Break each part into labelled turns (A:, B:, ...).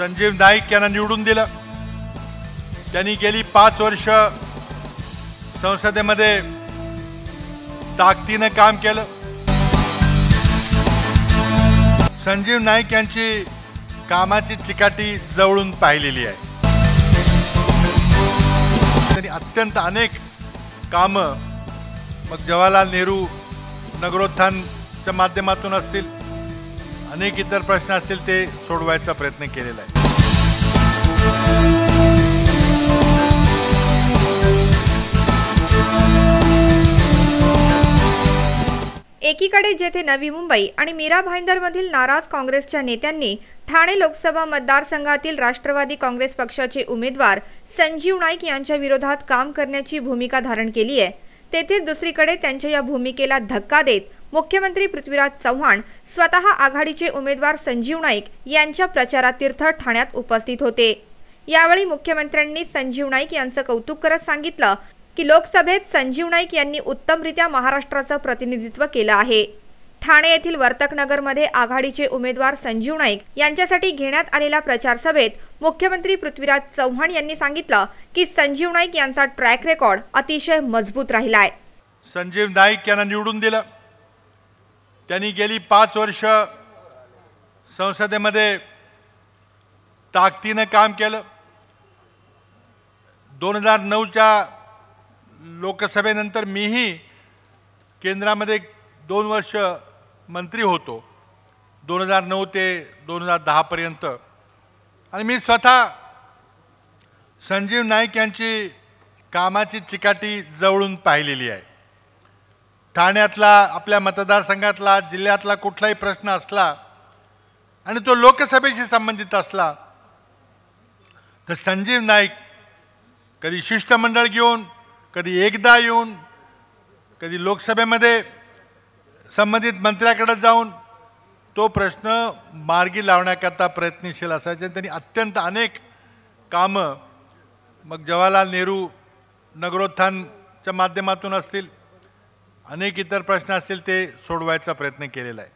A: संजीव नाईक यांना निवडून दिलं। त्यांनी गेली 5 वर्ष संसदेमध्ये ताकदीने काम केलं। संजीव नाईक यांची कामाची चिकाटी जवळून पाहिलेली आहे। त्यांनी अत्यंत अनेक कामं मग जवाहरलाल नेहरू नगरोत्थानच्या माध्यमातून असतील, अनेक इतर प्रश्न असतील ते सोडवायचा प्रयत्न केलेला आहे।
B: एकीकडे जेथे नवी मुंबई आणि मीरा भाईंदरमधील नाराज काँग्रेसच्या नेत्यांनी ठाणे लोकसभा मतदारसंघातील राष्ट्रवादी काँग्रेस पक्षाचे उमेदवार संजीव नाईक यांच्या विरोधात काम करण्याची भूमिका धारण केली आहे, तेथेच दुसरीकडे त्यांच्या या भूमिकेला धक्का देत मुख्यमंत्री पृथ्वीराज चव्हाण स्वतः आघाडीचे उमेदवार संजीव नाईक यांच्या प्रचारातीर्थ ठाण्यात उपस्थित होते। यावेळी मुख्यमंत्र्यांनी संजीव नाईक यांचं कौतुक करत सांगितलं की लोकसभेत संजीव नाईक यांनी उत्तमरित्या महाराष्ट्राचं प्रतिनिधित्व केलं आहे। ठाणे येथील वर्तकनगरमध्ये आघाडीचे उमेदवार संजीव नाईक यांच्यासाठी घेण्यात आलेल्या प्रचार सभेत मुख्यमंत्री पृथ्वीराज चव्हाण यांनी सांगितलं की संजीव नाईक यांचा ट्रॅक रेकॉर्ड अतिशय मजबूत राहिलाय।
A: संजीव नाईक यांना निवडून दिलं। त्यांनी गेली 5 वर्ष संसदेमध्ये ताकदीने काम केलं। 2009च्या लोकसभेनंतर मीही केंद्रामध्ये 2 वर्ष मंत्री होतो, 2009 ते 2010 पर्यंत, आणि मी स्वतः संजीव नाईक यांची कामाची चिकाटी जवळून पाहिलेली आहे। ठाण्यातला, आपल्या मतदारसंघातला, जिल्ह्यातला कुठलाही प्रश्न असला आणि तो लोकसभेशी संबंधित असला तर संजीव नाईक कधी शिष्टमंडळ घेऊन, कधी एकदा येऊन, कधी लोकसभेमध्ये संबंधित मंत्र्याकडे जाऊन तो प्रश्न मार्गी लावण्याकरता प्रयत्नशील असायचे। त्यांनी अत्यंत अनेक कामं मग जवाहरलाल नेहरू नगरोत्थानच्या माध्यमातून असतील, अनेक इतर प्रश्न असतील ते सोडवायचा प्रयत्न केलेला आहे।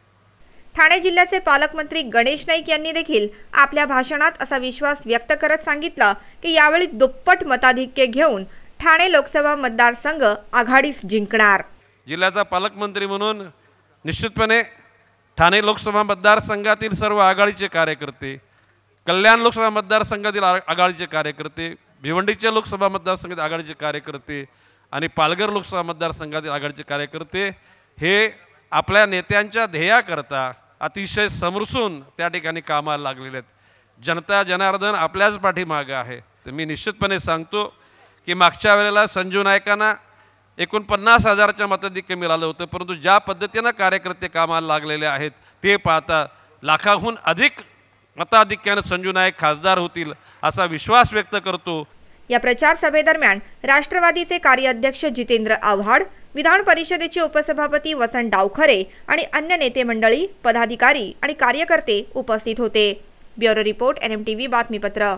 B: ठाणे जिल्ह्याचे पालकमंत्री गणेश नाईक यांनी देखील आपल्या भाषणात असा विश्वास व्यक्त करत सांगितलं की यावेळी दुप्पट मताधिक्य घेऊन ठाणे लोकसभा मतदारसंघ आघाडीस जिंकणार।
C: जिल्ह्याचा पालकमंत्री म्हणून निश्चितपणे ठाणे लोकसभा मतदारसंघातील सर्व आघाडीचे कार्यकर्ते, कल्याण लोकसभा मतदारसंघातील आघाडीचे कार्यकर्ते, भिवंडीच्या लोकसभा मतदारसंघातील आघाडीचे कार्यकर्ते आणि पालघर लोकसभा मतदारसंघातील आघाडीचे कार्यकर्ते हे आपल्या नेत्यांच्या ध्येयाकरता अतिशय समरसून त्या ठिकाणी कामाला लागलेले आहेत। जनता जनार्दन आपल्याच पाठीमागे आहे। तर मी निश्चितपणे सांगतो की मागच्या वेळेला संजीव नाईकांना 49,000च्या मताधिक्य मिळालं होतं, परंतु ज्या पद्धतीनं कार्यकर्ते कामाला लागलेले आहेत ते पाहता लाखाहून अधिक मताधिक्याने संजीव नाईक खासदार होतील असा विश्वास व्यक्त करतो।
B: या प्रचार सभेदरम्यान राष्ट्रवादीचे कार्याध्यक्ष जितेंद्र आव्हाड, विधान परिषदेचे उपसभापती वसंत डावखरे आणि अन्य नेते मंडळी, पदाधिकारी आणि कार्यकर्ते उपस्थित होते। ब्युरो रिपोर्ट, NMTV बातमीपत्र।